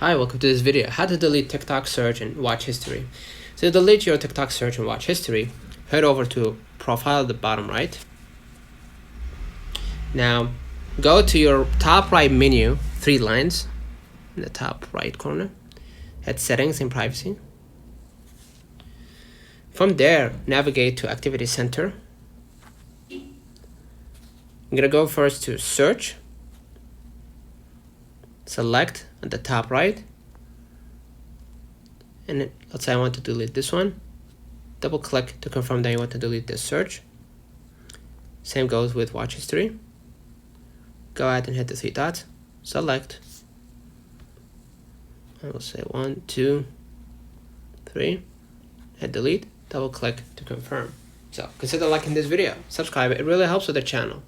Hi, welcome to this video, how to delete TikTok search and watch history. So to delete your TikTok search and watch history, head over to profile at the bottom right. Now go to your top right menu, 3 lines in the top right corner, hit settings and privacy. From there, navigate to activity center. I'm gonna go first to search. Select at the top right, and let's say I want to delete this one. Double click to confirm that you want to delete this search. Same goes with watch history. Go ahead and hit the 3 dots, select. I will say 1, 2, 3, hit delete, double click to confirm. So consider liking this video, subscribe, it really helps with the channel.